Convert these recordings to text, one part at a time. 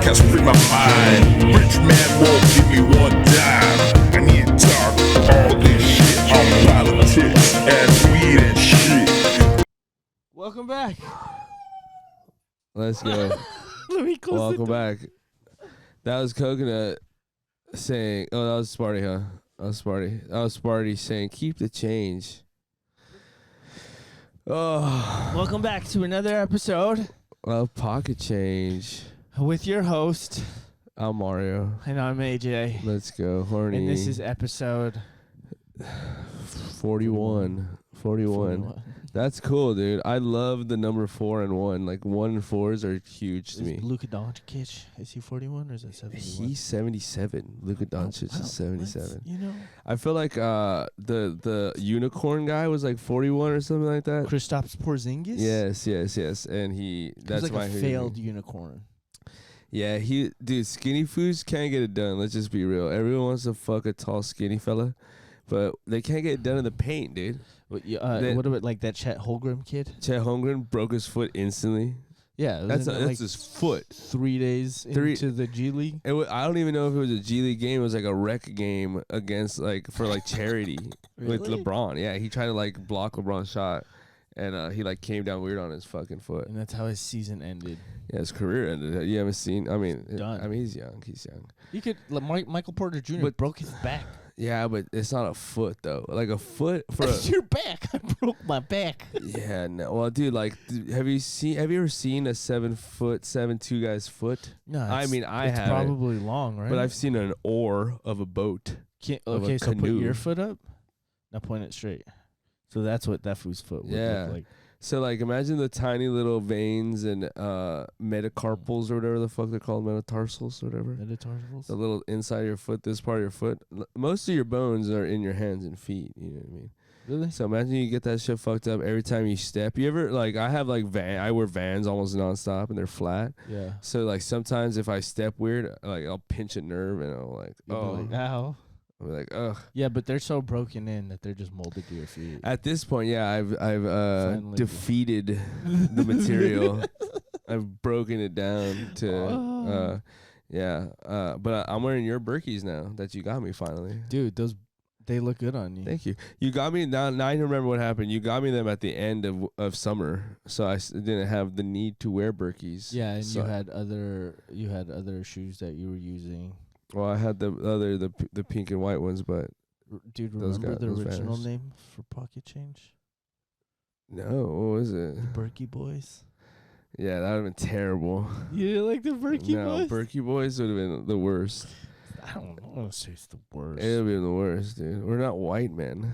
podcast, free my mind. Rich man won't give me one dime. I need to talk all this shit on politics and weed and shit. Welcome back. Let's go. Let me close Welcome back. That was Coconut saying, oh, that was Sparty, huh? That was Sparty saying, keep the change. Oh. Welcome back to another episode Well, pocket change. with your host. I'm Mario. And I'm AJ. Let's go. Horny. And this is episode 41. 41. That's cool, dude. I love the number 4 and 1. Like 1 and 4s are huge to me. Luka Doncic, is he 41 or is it 71? He's 77. Luka Doncic is 77. You know, I feel like the unicorn guy was like 41 or something like that. Kristaps Porzingis? Yes. And that's like my a failed unicorn. Yeah, dude, skinny foods can't get it done. Let's just be real. Everyone wants to fuck a tall, skinny fella, but they can't get it done in the paint, dude. What about like that Chet Holmgren kid? Chet Holmgren broke his foot instantly. Yeah, That's like his foot. 3 days into the G League. I don't even know if it was a G League game. It was like a rec game against for charity Really? with LeBron. Yeah, he tried to block LeBron's shot, and he came down weird on his fucking foot. And that's how his season ended. Yeah, his career ended. You haven't seen? I mean, Done. He's young. He's young. You could Michael Porter Jr. But- broke his back. Yeah, but it's not a foot though. Like a foot for That's your back. I broke my back. Yeah, no. Well, dude, have you ever seen a 7'2" guy's foot? No, I mean, I it's haven't, probably long, right? but I've seen an oar of a boat. of a Okay, so put canoe. your foot up. Now point it straight. So that's what that food's foot would Yeah. look like. So imagine the tiny little veins and metacarpals or whatever the fuck they're called, metatarsals or whatever. Metatarsals. The little inside of your foot, this part of your foot. Most of your bones are in your hands and feet. You know what I mean? Really? So imagine you get that shit fucked up every time you step. You ever I have I wear Vans almost nonstop and they're flat. Yeah. So sometimes if I step weird, I'll pinch a nerve and You'll be like, ow. I'll be like, ugh. Yeah, but they're so broken in that they're just molded to your feet. At this point, yeah, I've Finally. defeated the material. I've broken it down to but I'm wearing your Berkeys now that you got me finally. Dude, they look good on you. Thank you. You got me now. Now I remember what happened. You got me them at the end of summer, so I didn't have the need to wear Berkeys. Yeah, and so you had other shoes that you were using. Well, I had the pink and white ones, but Dude, Those remember the those original vanished. name for Pocket Change? no, what was it? The Berkey Boys. Yeah, that would have been terrible. You didn't like the Berkey No, Boys? Berkey Boys would have been the worst. I don't want to say it's the worst. It would have been the worst, dude. We're not white men.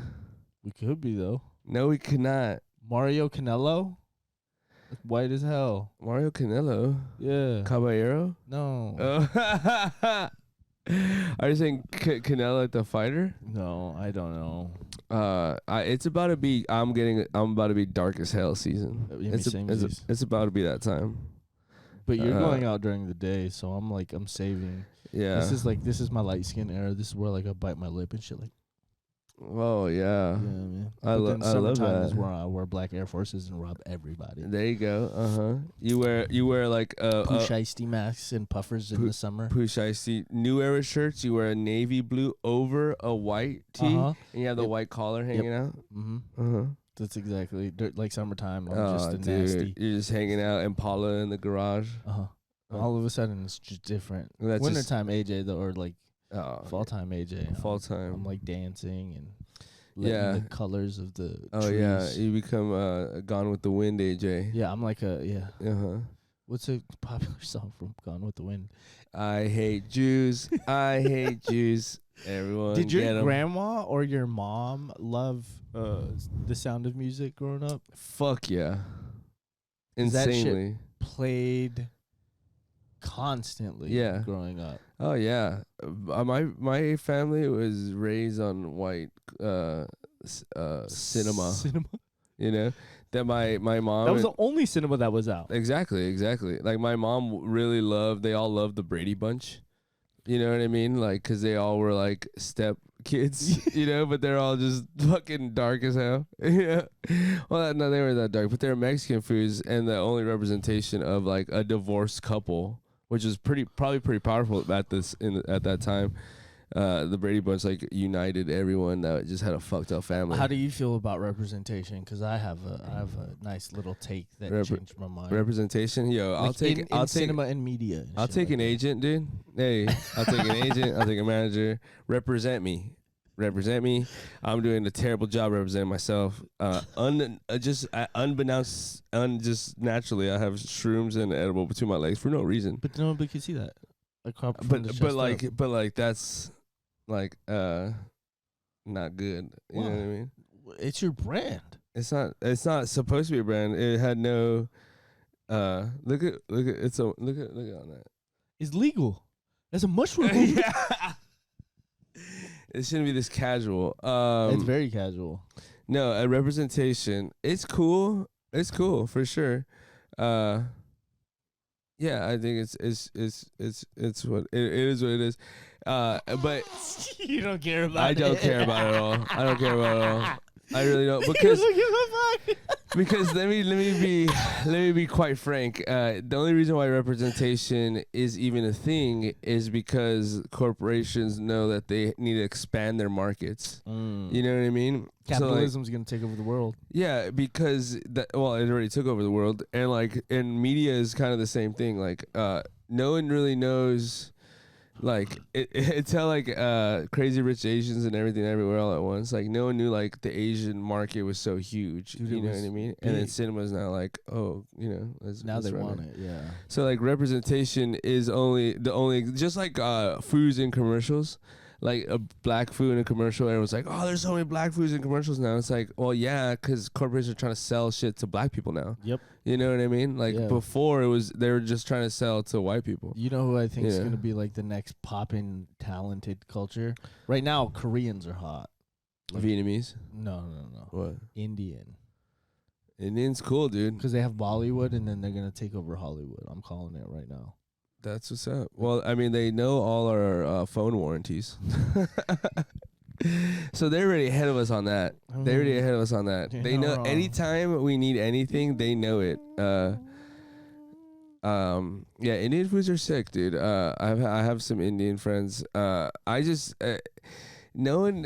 We could be, though. No, we could not. Mario Canelo? White as hell. Mario Canelo, Yeah. Caballero. No. Oh. Are you saying Canelo like the fighter? No, I don't know. It's about to be. I'm about to be dark as hell season. Yeah, same as you. It's about to be that time. But you're going out during the day, so I'm saving. Yeah. This is my light skin era. This is where I bite my lip and shit. Oh yeah. Yeah, man. I love summertime is that. where I wear black Air Forces and rob everybody. There you go. You wear like Push iced masks and puffers in the summer. push icy new era shirts. You wear a navy blue over a white tee, and you have the white collar hanging out. Mm-hmm. That's exactly like summertime. I'm just a dude, nasty. you're just hanging out Impala in the garage. All of a sudden, it's just different. That's Wintertime AJ, or fall yeah. time AJ. Fall time. I'm dancing and letting the colors of the trees. Yeah, you become Gone with the Wind, AJ. Yeah, I'm like Uh-huh. What's a popular song from Gone with the Wind? I hate Jews. I hate Jews. Everyone Did get your 'em. grandma or your mom love the Sound of Music growing up? Fuck yeah. Is that shit Insanely. played constantly growing up. Oh yeah. My family was raised on white cinema. You know? That my mom That was the only cinema that was out. Exactly. Like my mom really they all loved the Brady Bunch. You know what I mean? Like, cause they all were like step kids, you know, but they're all just fucking dark as hell. Yeah. Well, no, they weren't that dark, but they're Mexican foods, and the only representation of like a divorced couple which is probably pretty powerful at that time. The Brady Bunch like united everyone that just had a fucked up family. How do you feel about representation? Because I have a nice little take that changed my mind. Representation, yo, Like I'll take cinema and media. And I'll take an agent, dude. Hey, I'll take an agent. I'll take a manager. Represent me. I'm doing a terrible job representing myself. Just naturally, I have shrooms and edible between my legs for no reason. But nobody can see that. But like that's like not good. You know what I mean? It's your brand. It's not supposed to be a brand. It had no look at on that. It's legal. That's a mushroom. Yeah. It shouldn't be this casual. It's very casual. No, a representation. It's cool. It's cool for sure. Yeah, I think it's what it is. What it is. But you don't care about it. I don't care about it at all. I don't care about it at all. I really don't because let me be quite frank. The only reason why representation is even a thing is because corporations know that they need to expand their markets. You know what I mean? Capitalism's gonna take over the world. Yeah, because it already took over the world, and media is kind of the same thing. Like, no one really knows. Like it's how like Crazy Rich Asians and everything everywhere all at once. Like no one knew like the Asian market was so huge. Dude, you know what I mean? Big. And then cinema's now like, Now they want it. Yeah. So like representation is just like foods in commercials. Like a black food in a commercial, everyone's like, "Oh, there's so many black foods in commercials now." It's like, well, yeah, because corporations are trying to sell shit to black people now. Yep. You know what I mean? Like before, they were just trying to sell to white people. You know who I think is gonna be like the next poppin' talented culture? Right now, Koreans are hot. Like, Vietnamese? No. What? Indian's cool, dude. Because they have Bollywood, and then they're gonna take over Hollywood. I'm calling it right now. That's what's up. Well, I mean, they know all our phone warranties. So they're already ahead of us on that. They know anytime we need anything, they know it. Yeah, Indian foods are sick, dude. I have some Indian friends. I just no one.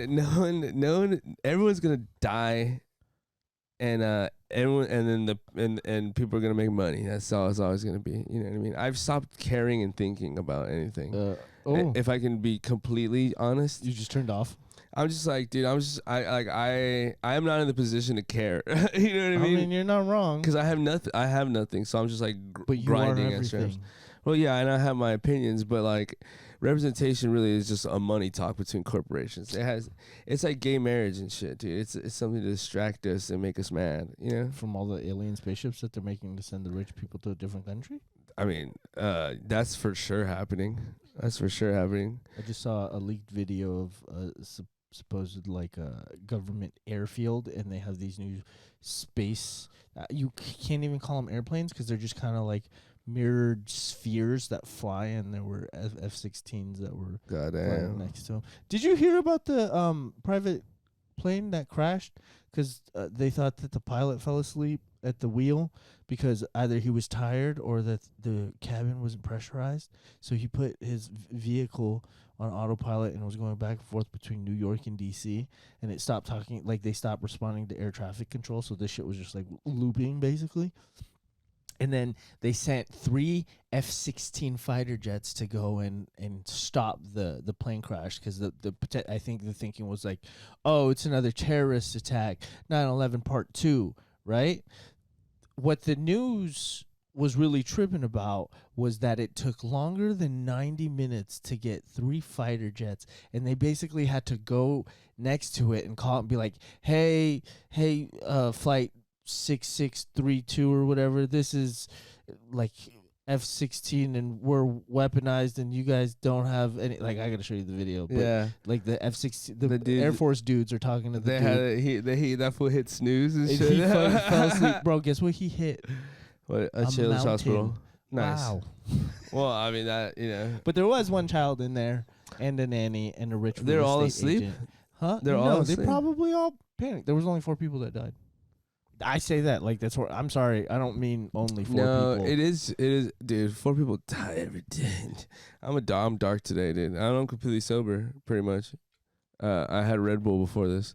Everyone's gonna die, and everyone, and people are gonna make money. That's all it's always gonna be. You know what I mean? I've stopped caring and thinking about anything. If I can be completely honest, you just turned off. I'm just like, dude. I am not in the position to care. You know what I mean? I mean, you're not wrong. Because I have nothing. So I'm just like but you grinding are at strengths. everything. Well, yeah, and I have my opinions, but like representation really is just a money talk between corporations. It's like gay marriage and shit, dude. It's something to distract us and make us mad, you know? From all the alien spaceships that they're making to send the rich people to a different country? I mean, that's for sure happening. I just saw a leaked video of supposed like government airfield, and they have these new space. You can't even call them airplanes because they're just kind of like mirrored spheres that fly, and there were F-16s that were flying next to them. Did you hear about the private plane that crashed? Because they thought that the pilot fell asleep at the wheel because either he was tired or that the cabin wasn't pressurized. So he put his vehicle on autopilot and was going back and forth between New York and D.C. and it stopped talking. Like they stopped responding to air traffic control. So this shit was just like looping basically. And then they sent 3 F-16 fighter jets to go and stop the plane crash because I think the thinking was like, oh, it's another terrorist attack, 9/11 Part 2, right? What the news was really tripping about was that it took longer than 90 minutes to get 3 fighter jets, and they basically had to go next to it and call it and be like, hey, flight 6632 or whatever, this is like F-16 and we're weaponized and you guys don't have any. Like, I gotta show you the video, but yeah, like the F-16, the dude, Air Force dudes are talking to the dude. That fool hit snooze and shit. He fell asleep. Bro, guess what he hit? What, a children's hospital. Nice. Wow. Well, I mean, that, you know. But there was one child in there and a nanny and a rich They're real all estate asleep? agent. Huh? They're all asleep? They probably all panicked. There was only 4 people that died. I say that like that's what I'm sorry. I don't mean only 4 No, people. it is, dude. 4 people die every day. I'm dark today, dude. I'm completely sober, pretty much. I had Red Bull before this.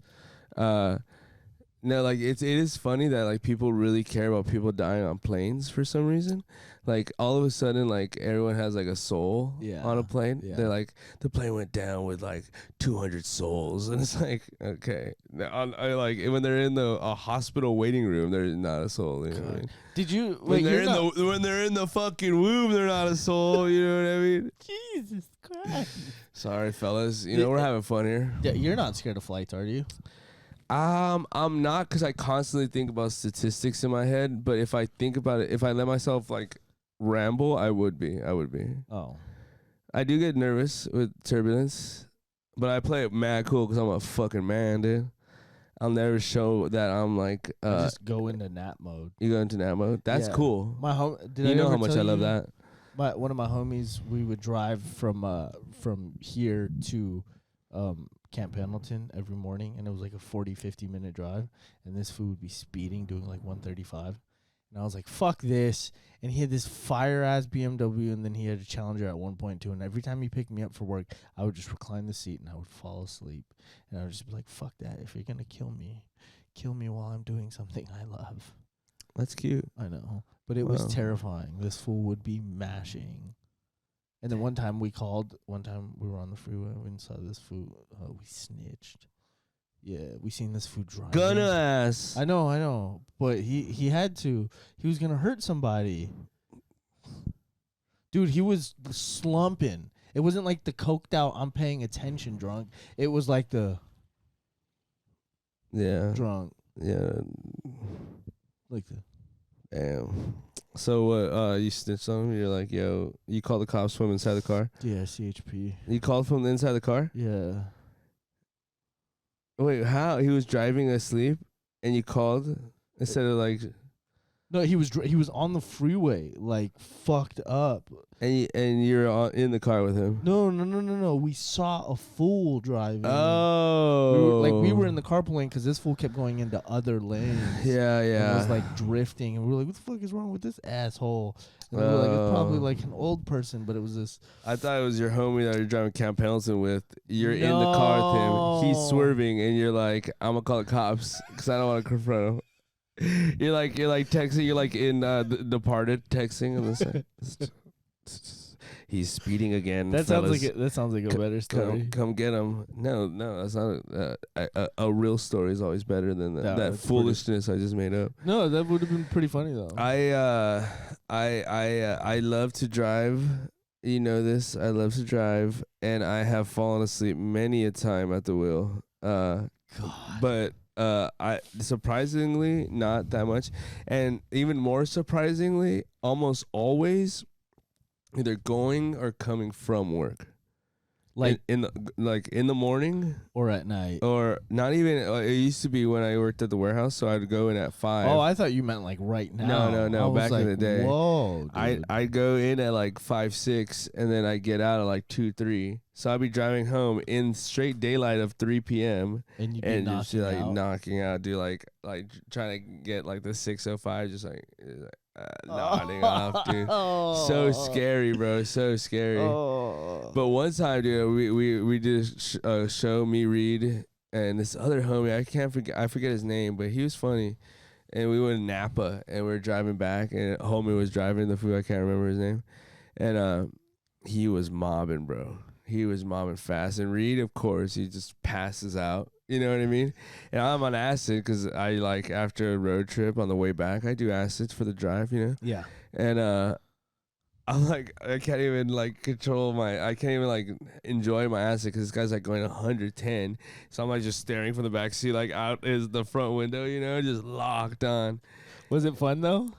No, like it is funny that like people really care about people dying on planes for some reason. Like all of a sudden, like everyone has like a soul on a plane. Yeah. They're like, the plane went down with like 200 souls, and it's like, okay, now, I like when they're in a hospital waiting room, they're not a soul. You know what I mean? Did you When wait? when they're in the fucking womb, they're not a soul. You know what I mean? Jesus Christ! Sorry, fellas. You know we're having fun here. Yeah, you're not scared of flights, are you? I'm not, because I constantly think about statistics in my head. But if I think about it, if I let myself like ramble, I would be. Oh, I do get nervous with turbulence, but I play it mad cool because I'm a fucking man, dude. I'll never show that I'm like. I just go into nap mode. You go into nap mode. That's Yeah. cool. My home. You know how much I love that. One of my homies, we would drive from here to Camp Pendleton every morning, and it was like a 50 minute drive, and this fool would be speeding, doing like 135, and I was like, fuck this. And he had this fire ass BMW, and then he had a Challenger at 1.2, and every time he picked me up for work, I would just recline the seat and I would fall asleep, and I would just be like, fuck that. If you're gonna kill me while I'm doing something I love. That's cute. I know, but it was terrifying. This fool would be mashing. And then one time we were on the freeway and saw this fool. We snitched. Yeah, we seen this fool driving. Gonna ass. I know. But he had to. He was going to hurt somebody. Dude, he was slumping. It wasn't like the coked out, I'm paying attention drunk. It was like the drunk. Yeah. Like the. Damn. So what? You snitched on him. You're like, yo. You called the cops from inside the car. Yeah, CHP. You called from the inside the car. Yeah. Wait, how? He was driving asleep, and you called instead of like. No, he was on the freeway, like fucked up. And you're in the car with him. No. We saw a fool driving. Oh. We were in the carpool lane because this fool kept going into other lanes. Yeah. And it was like drifting, and we were like, "What the fuck is wrong with this asshole?" And we were like, "It's probably like an old person," but it was this. I thought it was your homie that you're driving Camp Pendleton with. You're in the car with him. He's swerving, and you're like, "I'm gonna call the cops because I don't want to confront him." You're like texting. You're like in The Departed texting on the side. He's speeding again. That fellas. sounds like a better story. Come get him. No, that's not a real story is always better than that foolishness I just made up. No, that would have been pretty funny though. I love to drive. You know this. I love to drive, and I have fallen asleep many a time at the wheel. God. But I surprisingly not that much, and even more surprisingly, almost always either going or coming from work. Like in the morning or at night. Or not even. It used to be when I worked at the warehouse, so I'd go in at 5. Oh, I thought you meant like right now. No. Back in the day, whoa, dude. I'd go in at like 5, 6, and then I'd get out at like 2, 3. So I'd be driving home in straight daylight of 3 p.m. and you'd be just like knocking out, dude. Like trying to get like the 6:05, just like nodding off, dude. So scary, bro. So scary. But one time, dude, we did a show, me, Reed, and this other homie. I forget his name, but he was funny. And we went to Napa, and we were driving back, and a homie was driving the food. I can't remember his name, and he was mobbing, bro. He was mobbing fast. And Reed, of course, he just passes out. You know what I mean? And I'm on acid because I, like, after a road trip on the way back, I do acid for the drive, you know? Yeah. And I'm like, I can't even, like, I can't even, like, enjoy my acid because this guy's, like, going 110. So I'm, like, just staring from the back seat, like, out is the front window, you know, just locked on. Was it fun, though?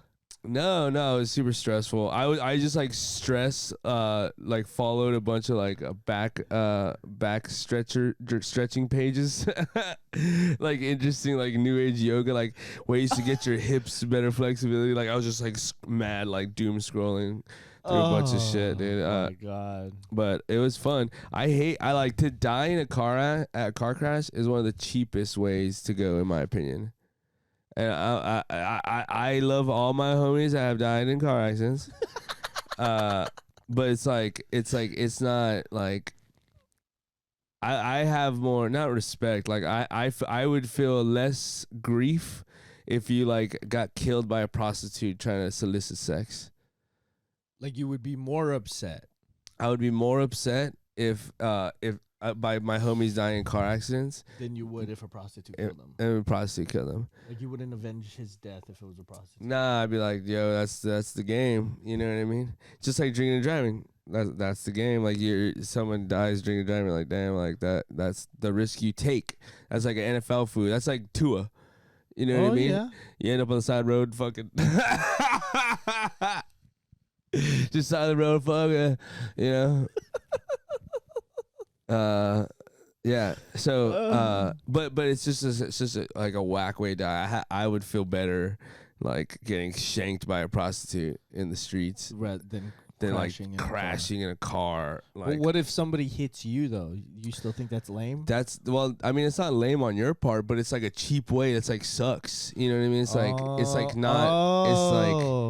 No, it was super stressful. I just like like followed a bunch of like back stretching pages, like interesting like new age yoga, like ways to get your hips better flexibility. Like I was just like mad, like doom scrolling through a bunch of shit, dude. Oh my god! But it was fun. I like to die in a car crash is one of the cheapest ways to go, in my opinion. And I love all my homies that have died in car accidents. But it's not like I have more, not respect. Like I would feel less grief if you like got killed by a prostitute trying to solicit sex. Like you would be more upset. I would be more upset if by my homies dying in car accidents Than you would if a prostitute killed him. and a prostitute killed them. Like you wouldn't avenge his death if it was a prostitute. Nah, I'd be like, yo, that's the game. You know what I mean? Just like drinking and driving. That's the game. Like someone dies drinking and driving, like damn, like that's the risk you take. That's like an NFL food. That's like Tua. You know what I mean? Yeah. You end up on the side road, fucking just side of the road, fucking, you know. Yeah. So, but it's just like a whack way to die. I would feel better like getting shanked by a prostitute in the streets Rather than crashing in a car. Like, well, what if somebody hits you though? You still think that's lame? well, I mean, it's not lame on your part, but it's like a cheap way. It's like sucks. You know what I mean? It's like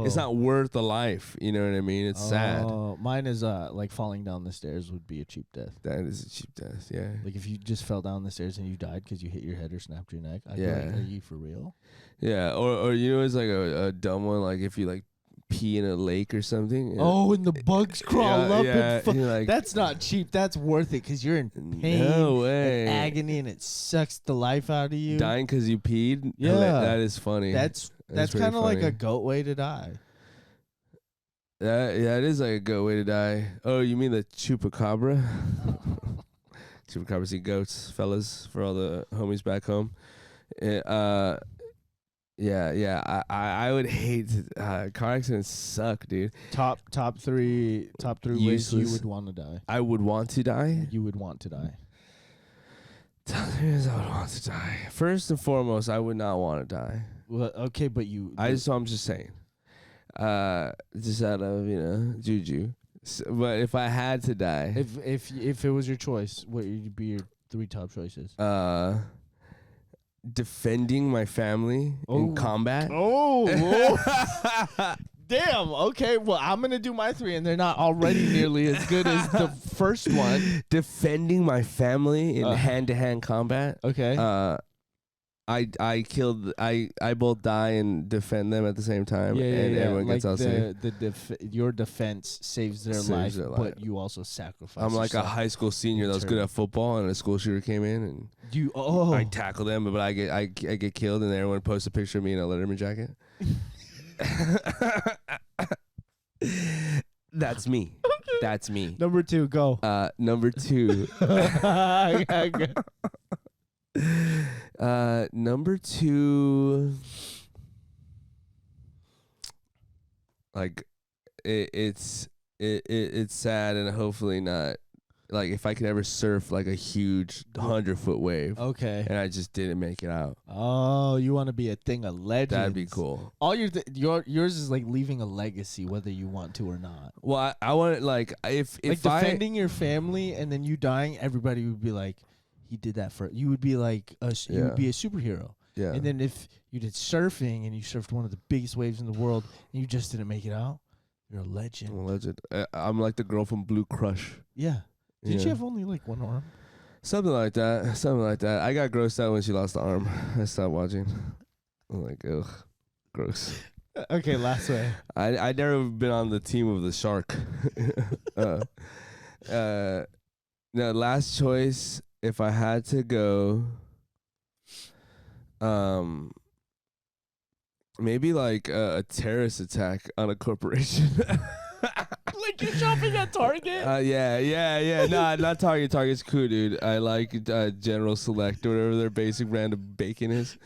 it's not worth a life. You know what I mean? It's sad. Mine is like falling down the stairs would be a cheap death. That is a cheap death. Yeah. Like if you just fell down the stairs and you died because you hit your head or snapped your neck. I'd be like, are you for real? Yeah. Or you know, it's like a dumb one. Like if you like pee in a lake or something. Oh, and the bugs crawl up. Yeah, and like, that's not cheap. That's worth it because you're in pain, no way, and agony, and it sucks the life out of you. Dying because you peed. Yeah, that is funny. That's kind of like a goat way to die. It is like a goat way to die. Oh, you mean the chupacabra? Chupacabras eat goats, fellas, for all the homies back home. Yeah. I would hate car accidents. Suck, dude. Top three ways you would want to die. I would want to die. You would want to die. Top 3 ways I would want to die. First and foremost, I would not want to die. Well, okay, but you. I'm just saying. Just out of juju. So, but if I had to die, if it was your choice, what would be your 3 top choices? Defending my family in combat. Damn. Okay. Well, I'm gonna do my 3, and they're not already nearly as good as the first one. Defending my family in hand-to-hand combat. Okay. I both die and defend them at the same time, and everyone gets out safe. Your defense saves their life, but you also sacrifice. I'm like a high school senior that was good at football, and a school shooter came in, and I tackle them, but I get killed, and everyone posts a picture of me in a Letterman jacket. That's me. Okay. That's me. Number 2, go. Number 2. Number 2, like it's sad, and hopefully not. Like if I could ever surf like a huge 100-foot wave, okay, and I just didn't make it out. Oh, you want to be a thing of legends? That'd be cool. All yours is like leaving a legacy, whether you want to or not. Well, I want it like if defending your family and then you dying, everybody would be like, he did that for you. Would be like you would be a superhero. Yeah. And then if you did surfing and you surfed one of the biggest waves in the world and you just didn't make it out, you're a legend. I'm a legend. I'm like the girl from Blue Crush. Yeah. Did you have only like one arm? Something like that. I got grossed out when she lost the arm. I stopped watching. I'm like, ugh, gross. Okay, last way. I never been on the team of the shark. No, last choice. If I had to go, maybe like a terrorist attack on a corporation. Like you're shopping at Target? Yeah. Nah, not Target. Target's cool, dude. I like General Select or whatever their basic brand of bacon is.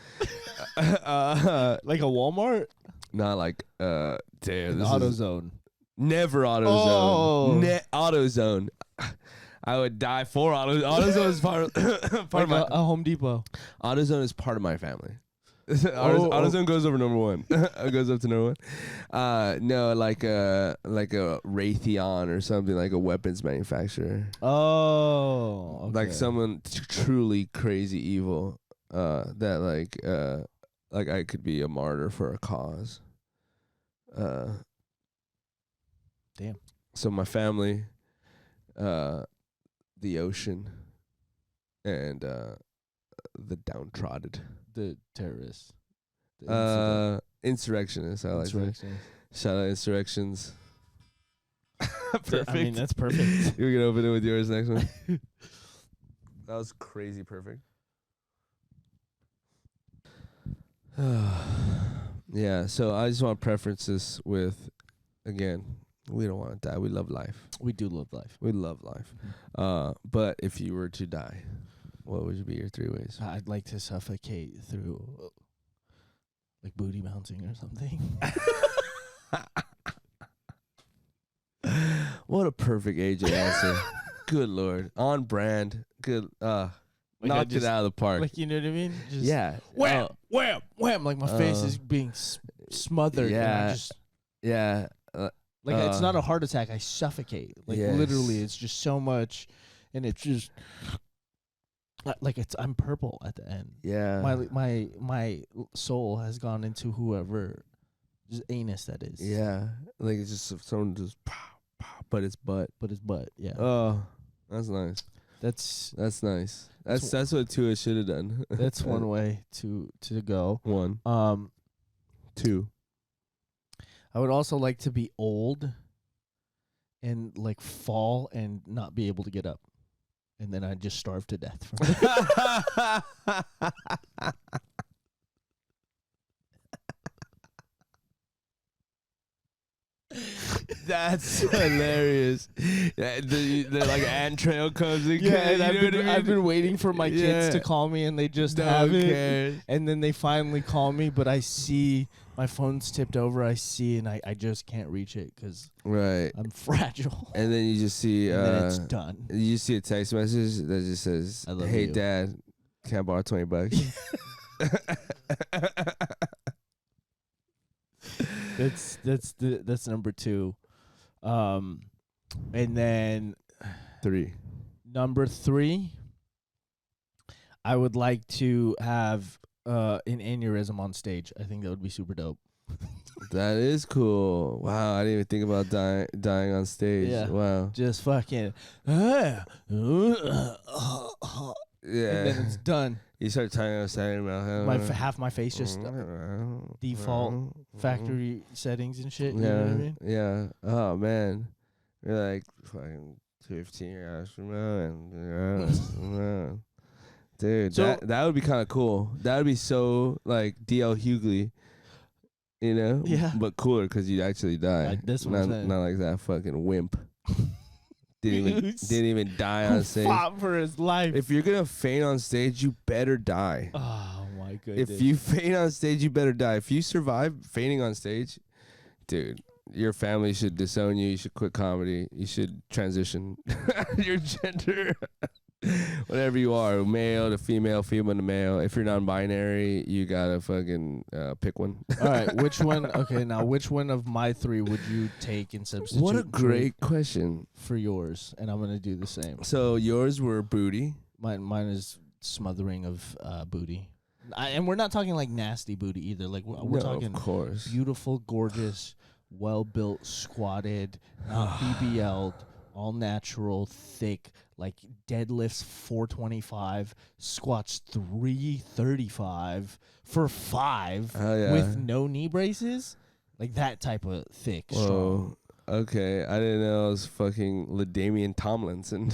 Like a Walmart? Not like damn. AutoZone. Never AutoZone. AutoZone. I would die for AutoZone. AutoZone is part of my a Home Depot. AutoZone is part of my family. AutoZone goes over number 1. It goes up to number 1. No, like a Raytheon or something, like a weapons manufacturer. Oh, okay. Like someone truly crazy evil. That like I could be a martyr for a cause. Damn. So my family, the ocean, and the downtrodden. The terrorists. The Insurrectionists. I like that. insurrectionists. Shout out insurrections. Perfect. I mean, that's perfect. You can open it with yours next one. That was crazy perfect. Yeah, so I just want to preference this with, again, we don't want to die. We love life. We do love life. We love life. But if you were to die, what would be your 3 ways? I'd like to suffocate through, like, booty mounting or something. What a perfect AJ answer. Good Lord. On brand. Good. Like knocked it out of the park. Like, you know what I mean? Just Yeah. Wham, wham, wham. Like, my face is being smothered. And I Yeah. just, Yeah. like, it's not a heart attack. I suffocate. Like, Yes. literally, it's just so much. And it's just, like, I'm purple at the end. Yeah. My soul has gone into whoever, just anus that is. Yeah. Like it's just someone just pow, pow, but it's butt. But his butt, yeah. Oh, that's nice. That's Nice. That's what Tua should have done. that's one way to go. 1. 2. I would also like to be old and like fall and not be able to get up. And then I'd just starve to death from it. That's hilarious. Yeah, the like entrail comes in. Yeah, and you know what I mean? I've been waiting for my kids to call me, and they just haven't. cares. And then they finally call me, but I see my phone's tipped over. I see, and I just can't reach it because Right. I'm fragile. And then you just see And then it's done. you see a text message that just says, I love "Hey you." Dad, can I borrow $20?" That's number 2. And then 3. number 3, I would like to have an aneurysm on stage. I think that would be super dope. That is cool. Wow, I didn't even think about dying on stage. Yeah. Wow. Just fucking Yeah. and then it's done. You start talking about Saturday Night Half my face just default factory settings and shit. You know what I mean? Yeah. Oh man, you're like fucking 15 years from now, and dude, So- that would be kind of cool. That would be so like DL Hughley, you know? Yeah. But cooler because you'd actually die. Like this one. not like that fucking wimp. didn't even die Who on stage. fought for his life. If you're gonna faint on stage, you better die. Oh my goodness. If you faint on stage, you better die. If you survive fainting on stage, dude, your family should disown you. You should quit comedy. You should transition your gender. Whatever you are, male to female, female to male. If you're non-binary, you gotta fucking pick one. All right, which one? Okay, now which one of my 3 would you take and substitute? What a great question. for yours, and I'm gonna do the same. So yours were booty. Mine is smothering of booty, and we're not talking like nasty booty either. Like we're No, talking of course. beautiful, gorgeous, well built, squatted, not BBL'd, all natural, thick. Like deadlifts 425, squats 335 for 5 Oh yeah. with no knee braces. Like that type of thick, strong. Whoa. Okay, I didn't know it was fucking LaDainian Tomlinson.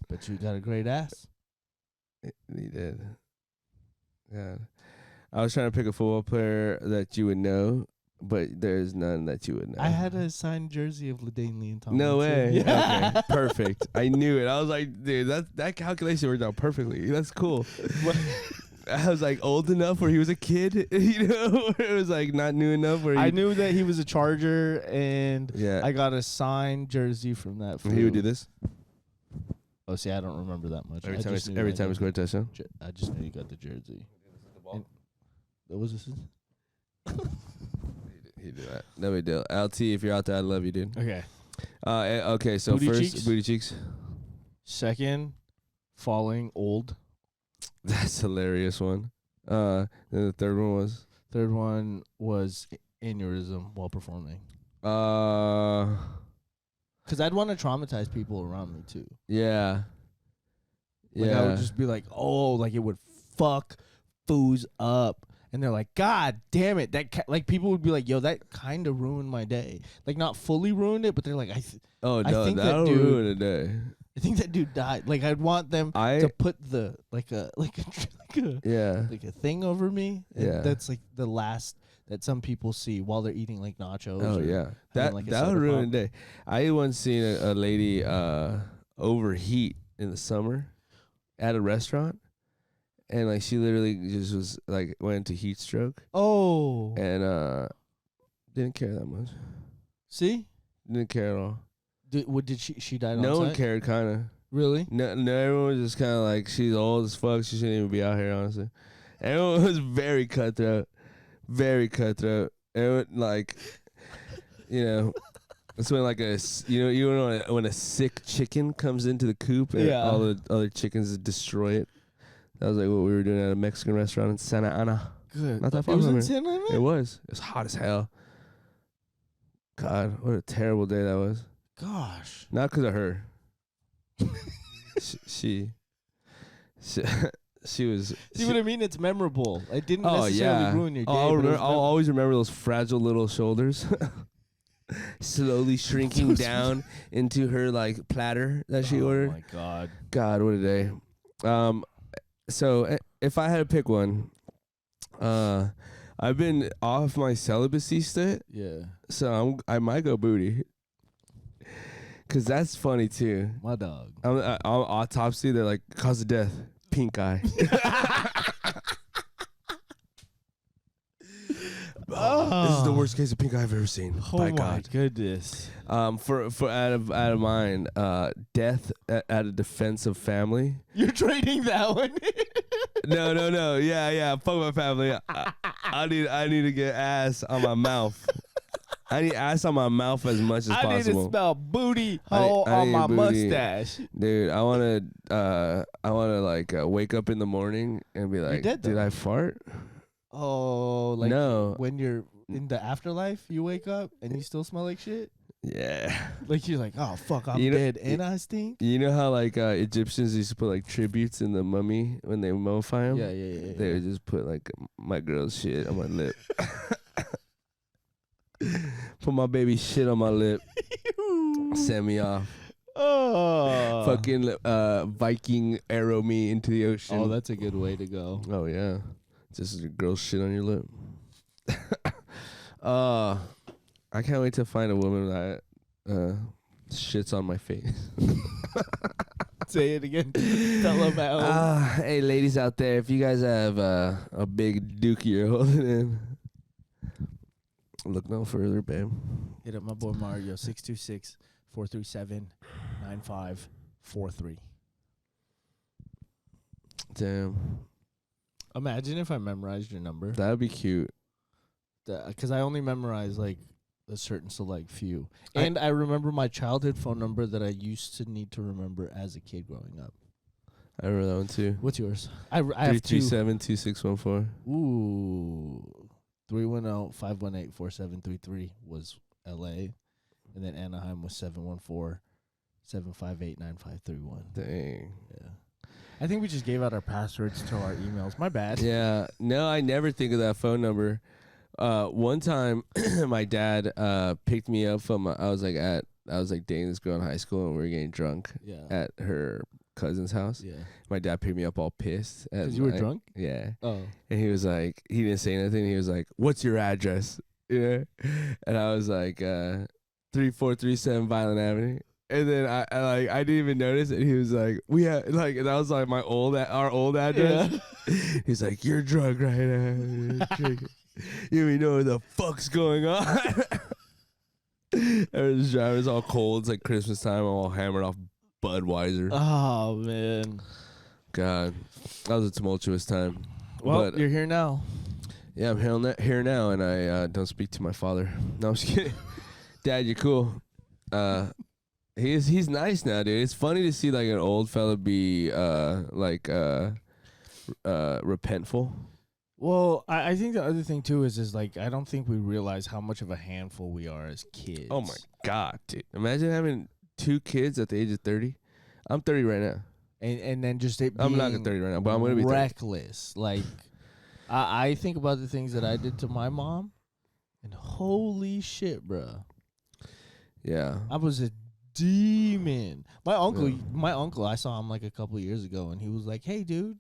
But you got a great ass. He did. Yeah. I was trying to pick a football player that you would know, but there's none that you would know. I had a signed jersey of LaDainian Tomlinson. No way. Yeah. Okay. Perfect. I knew it. I was like, dude, that calculation worked out perfectly. That's cool. I was like old enough where he was a kid, you know, where it was like not new enough where I knew that he was a Charger, and Yeah. I got a signed jersey from that. He would do this Oh, see, I don't remember that much. every I time. just knew Every that time he scored a touchdown. I just knew you got the jersey. And- what was this? He did that. No big deal. LT, if you're out there, I love you, dude. Okay. Okay. So Booty first, cheeks? booty cheeks. Second, falling old. That's a hilarious one. Then the third one was Third one was aneurysm while performing. Uh, Because I'd want to traumatize people around me too. yeah. Like I would just be like, oh, like it would fuck foos up. And they're like, God damn it. Like people would be like, yo, that kind of ruined my day. Like not fully ruined it, but they're like, I think that'll ruin a day. I think that dude died. Like I'd want them to put the like a thing over me. Yeah. That's like the last that some people see while they're eating like nachos. Oh yeah. That would ruin a day. I once seen a lady overheat in the summer at a restaurant. And like she literally just was like went into heat stroke. Oh. And didn't care that much. See? Didn't care at all. Did she died on No one site? cared, kind of. Really? No, everyone was just kind of like, she's old as fuck. She shouldn't even be out here, honestly. Everyone was very cutthroat. Very cutthroat. Everyone, like, you know, it's when like you know when a sick chicken comes into the coop and all the other chickens destroy it. That was like what we were doing at a Mexican restaurant in Santa Ana. Good. Not that far It was from in here. Santa Ana? It was. It was hot as hell. God, what a terrible day that was. Gosh. Not because of her. she was. See what I mean? It's memorable. It didn't necessarily ruin your day. I'll always remember those fragile little shoulders. Slowly shrinking down into her like platter that she ordered. Oh my God. God, what a day. So if I had to pick one, I've been off my celibacy stint. Yeah. So I might go booty. Cause that's funny too. My dog. On autopsy, they're like, cause of death, pink eye. This is the worst case of pink eye I've ever seen. Oh by my God. goodness. For out of mine, death at a defense of family. You're trading that one. No. Yeah. Fuck my family. I need to get ass on my mouth. I need ass on my mouth as much as possible. I need to smell booty hole on my mustache. Dude, I wanna like wake up in the morning and be like, did I fart? Oh, like no. When you're in the afterlife, you wake up and you still smell like shit? Yeah. Like you're like, oh fuck, I'm dead and I stink? You know how like Egyptians used to put like tributes in the mummy when they mummify him? Yeah. They would just put like my girl's shit on my lip. Put my baby shit on my lip. Send me off. Oh. Fucking Viking arrow me into the ocean. Oh, that's a good way to go. Oh yeah. Just your girl's shit on your lip. I can't wait to find a woman that shits on my face. Say it again. Tell them out. Hey, ladies out there, if you guys have a big dookie you're holding in, look no further, babe. Hit up my boy Mario, 626-437-9543. Damn. Imagine if I memorized your number. That would be cute. Because I only memorize like a certain select few. And I remember my childhood phone number that I used to need to remember as a kid growing up. I remember that one too. What's yours? I have 337-2614. Ooh. 310-518-4733 was LA. And then Anaheim was 714-758-9531. Dang. Yeah. I think we just gave out our passwords to our emails. My bad. Yeah. No, I never think of that phone number. One time, my dad picked me up from. I was like dating this girl in high school, and we were getting drunk at her cousin's house. Yeah. My dad picked me up all pissed. Because you were drunk? Yeah. Oh. And he was like, he didn't say anything. He was like, "What's your address?" Yeah. And I was like, 3437 Violent Avenue. And then I didn't even notice it. He was like, "We have like," that was like our old address. Yeah. He's like, "You're drunk right now. You even know what the fuck's going on." This driver's all cold. It's like Christmas time. I'm all hammered off Budweiser. Oh man, God, that was a tumultuous time. Well, but you're here now. Yeah, I'm here now, and I don't speak to my father. No, I'm just kidding. Dad, you're cool. He's nice now, dude. It's funny to see like an old fella be repentful. Well, I think the other thing too is like I don't think we realize how much of a handful we are as kids. Oh my god, dude! Imagine having 2 kids at the age of 30. I'm 30 right now. And then just it I'm being not 30 right now, but I'm gonna be 30. reckless. Like I think about the things that I did to my mom, and holy shit, bro. Yeah. I was a demon. My uncle, I saw him like a couple of years ago, and he was like, "Hey, dude,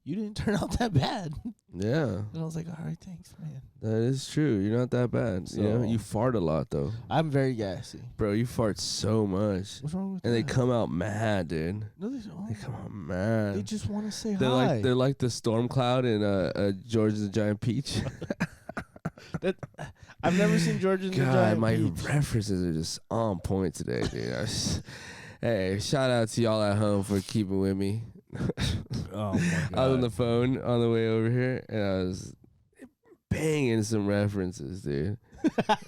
you didn't turn out that bad." Yeah. And I was like, "All right, thanks, man." That is true. You're not that bad. You know, So- you fart a lot though. I'm very gassy. Bro, you fart so much. What's wrong with And they that? come out mad, dude. No, they don't. They come out mad. They just want to say They're hi. they're like the storm cloud in George the Giant Peach. I've never seen George and the God, Giant my Peach. references are just on point today, dude. Hey, shout out to y'all at home for keeping with me. Oh my god! I was on the phone on the way over here, and I was banging some references, dude.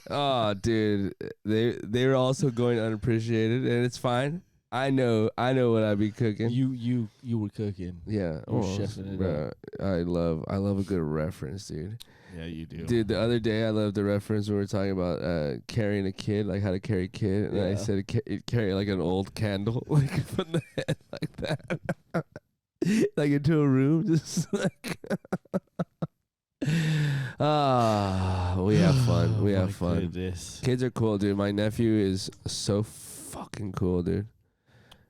Oh, dude, they were also going unappreciated, and it's fine. I know what I be cooking. You were cooking. Yeah, You were chefing it bro, I love a good reference, dude. Yeah, you do. Dude, the other day I loved the reference when we were talking about carrying a kid, like how to carry a kid, and I Yeah. said carry like an old candle, like from the head like that, like into a room, just like. We have fun. We have fun. Goodness. Kids are cool, dude. My nephew is so fucking cool, dude.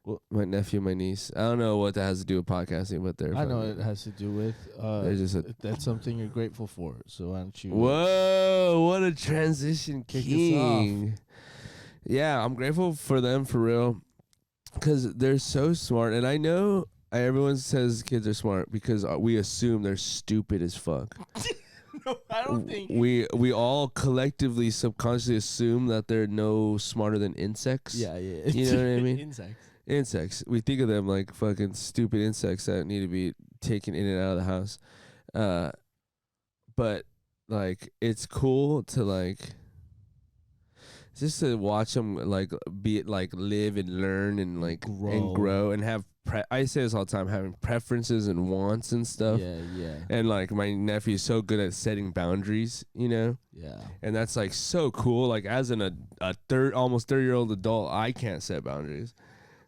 Well, My nephew, my niece. I don't know what that has to do with podcasting, but they're. I know fucking- it has to do with. They're just a. That's something you're grateful for. So why don't you? Whoa! What a transition, Kick us king. Yeah, I'm grateful for them for real, because they're so smart, and I know everyone says kids are smart because we assume they're stupid as fuck. No, I don't think. We all collectively subconsciously assume that they're no smarter than insects. Yeah, yeah. You know what I mean? Insects. Insects. We think of them like fucking stupid insects that need to be taken in and out of the house. But like it's cool to like just to watch them like live and learn and like and grow and have I say this all the time, having preferences and wants and stuff. Yeah, yeah, And like my nephew's so good at setting boundaries, you know? yeah. And that's like so cool. Like as almost 30-year-old adult, I can't set boundaries.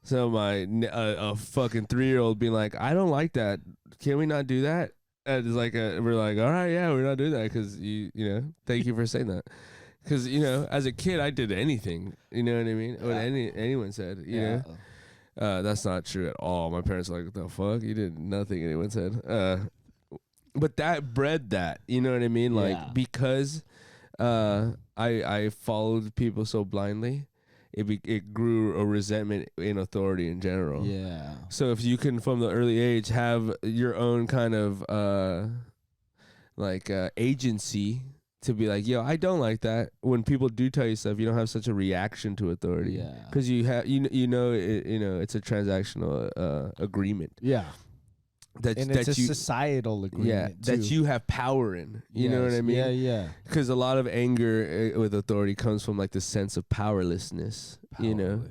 So a fucking 3-year-old being like, I don't like that. Can we not do that? And it's like we're like, all right, yeah, we're not doing that because you know, thank you for saying that. Because you know, as a kid, I did anything. You know what I mean? What anyone said, you know. That's not true at all. My parents are like, what the fuck? You did nothing anyone said. But that bred that, you know what I mean? Like because I followed people so blindly, it grew a resentment in authority in general. Yeah. So if you can from the early age have your own kind of agency to be like, yo, I don't like that. When people do tell you stuff, you don't have such a reaction to authority. Yeah. Because you have, it's a transactional agreement. Yeah. That It's a you, societal agreement. that too. you have power in. You know what I mean? Yeah, yeah. Because a lot of anger with authority comes from like the sense of powerlessness. You know,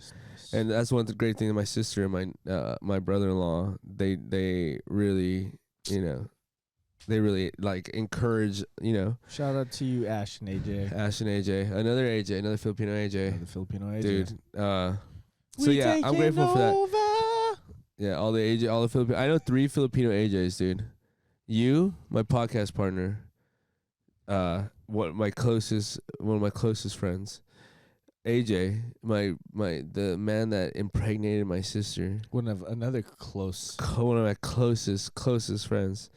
and that's one of the great things. My sister and my brother-in-law, they really, you know. They really like encourage, you know. Shout out to you, Ash and AJ. Ash and AJ, another Filipino AJ, The Filipino AJ. dude. So yeah, I'm grateful for that. Yeah, all the Filipino. I know 3 Filipino AJs, dude. You, my podcast partner, one of my closest friends, AJ, the man that impregnated my sister. One of my closest friends.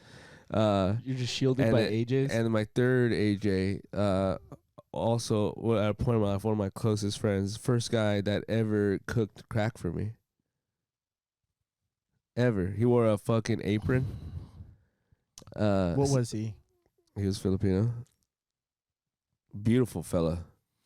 You're just shielded by AJs? And my third AJ, also at a point in my life, one of my closest friends, first guy that ever cooked crack for me. Ever. He wore a fucking apron. What was he? He was Filipino. Beautiful fella.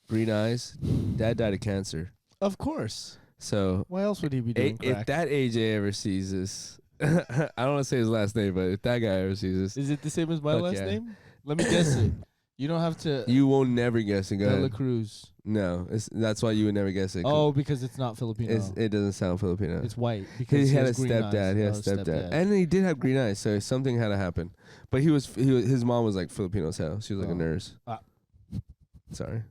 Green eyes. Dad died of cancer. Of course. So Why else would he be doing crack? if that AJ ever sees this, I don't want to say his last name, but if that guy ever sees this, Is it the same as my Fuck last yeah. name? Let me guess it. You don't have to. you will never guess it. Go Dela ahead. Cruz. No, that's why you would never guess it. Oh, because it's not Filipino. It doesn't sound Filipino. It's white because He had a has green stepdad. eyes. He had a Oh, stepdad, and he did have green eyes. So something had to happen. But his mom was like Filipino as hell. She was like a nurse. Sorry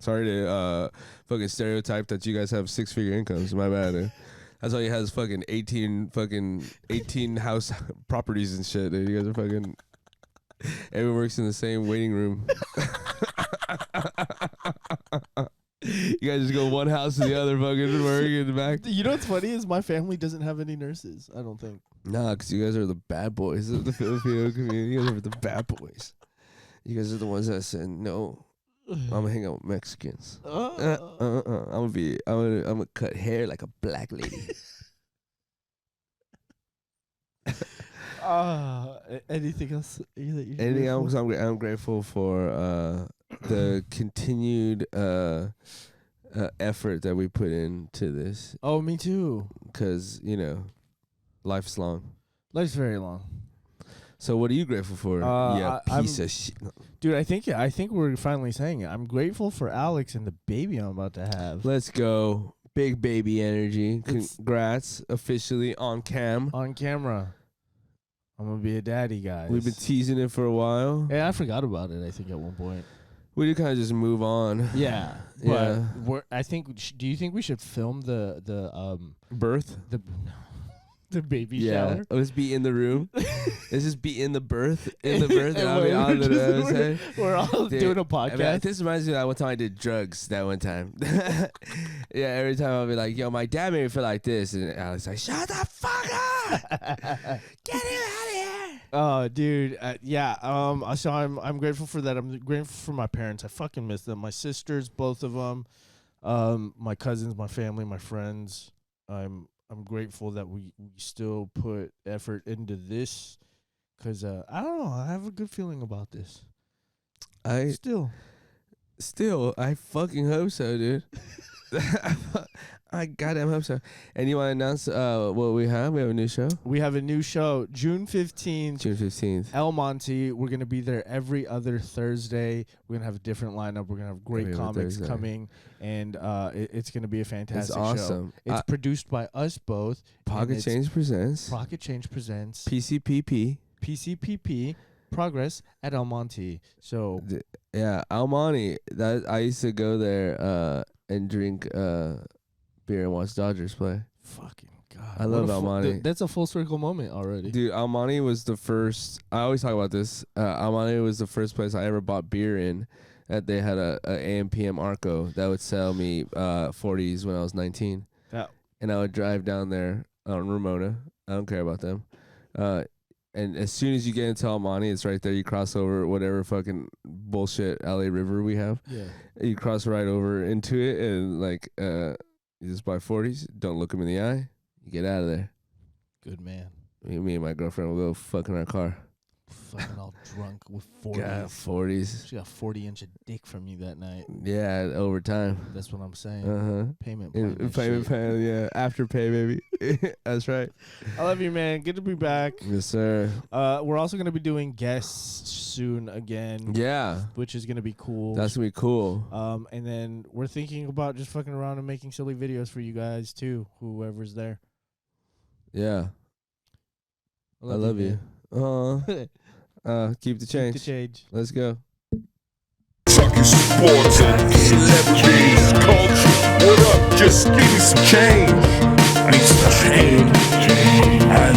to fucking stereotype that you guys have 6-figure incomes. My bad. Dude. That's why he has fucking 18 house properties and shit. Dude. You guys are fucking. Everyone works in the same waiting room. You guys just go one house to the other, fucking work in the back. You know what's funny is my family doesn't have any nurses. I don't think. Nah, because you guys are the bad boys of the Filipino community. You guys are the bad boys. You guys are the ones that said no. I'm gonna hang out with Mexicans. I'm gonna cut hair like a black lady. Anything else? Anything else? I'm grateful for the continued effort that we put into this. Oh, me too. Because life's long. Life's very long. So what are you grateful for? Piece of shit. Dude, I think we're finally saying it. I'm grateful for Alex and the baby I'm about to have. Let's go. Big baby energy. Congrats. Officially on cam. On camera. I'm going to be a daddy, guys. We've been teasing it for a while. Yeah, I forgot about it, I think, at one point. We did kind of just move on. Yeah. But I think, do you think we should film the birth? The baby shower? Let's be in the room. Let's just be in the birth. And I'll be on we're all doing a podcast. I mean, this reminds me of that one time I did drugs that one time. Yeah, every time I'll be like, yo, my dad made me feel like this. And Alex like, shut the fuck up. Get him out of here. Oh, dude. Yeah. So I'm grateful for that. I'm grateful for my parents. I fucking miss them. My sisters, both of them. My cousins, my family, my friends. I'm grateful that we still put effort into this because I don't know. I have a good feeling about this. Still, I fucking hope so, dude. I goddamn hope so. And you want to announce what we have? We have a new show. We have a new show, June 15th. June 15th. El Monte. We're going to be there every other Thursday. We're going to have a different lineup. We're going to have great comics coming. And it's going to be a fantastic show. It's awesome. It's produced by us both. Pocket Change presents. PCPP. Progress at El Monte. So yeah, El Monte. That I used to go there and drink beer and watch Dodgers play. Fucking God. I love El Monte. That's a full circle moment already. Dude, El Monte was the first. I always talk about this. El Monte was the first place I ever bought beer in. That they had a AM PM Arco that would sell me 40s when I was 19. Yeah. And I would drive down there on Ramona. I don't care about them. And as soon as you get into El Monte, it's right there. You cross over whatever fucking bullshit LA River we have. Yeah. You cross right over into it and you just buy 40s. Don't look them in the eye. You get out of there. Good man. Me and my girlfriend will go fuck in our car. Fucking all drunk with 40s. God, 40s. She got 40-inch of dick from you that night. Yeah, over time. That's what I'm saying. Payment plan. Payment plan, yeah. After pay, baby. That's right. I love you, man. Good to be back. Yes, sir. We're also going to be doing guests soon again. Yeah. Which is going to be cool. That's going to be cool. And then we're thinking about just fucking around and making silly videos for you guys, too. Whoever's there. Yeah. I love you. Keep the change. Keep the change. Let's go. Talking sports and celebrities, culture. What up? Just give me some change. I need some change. I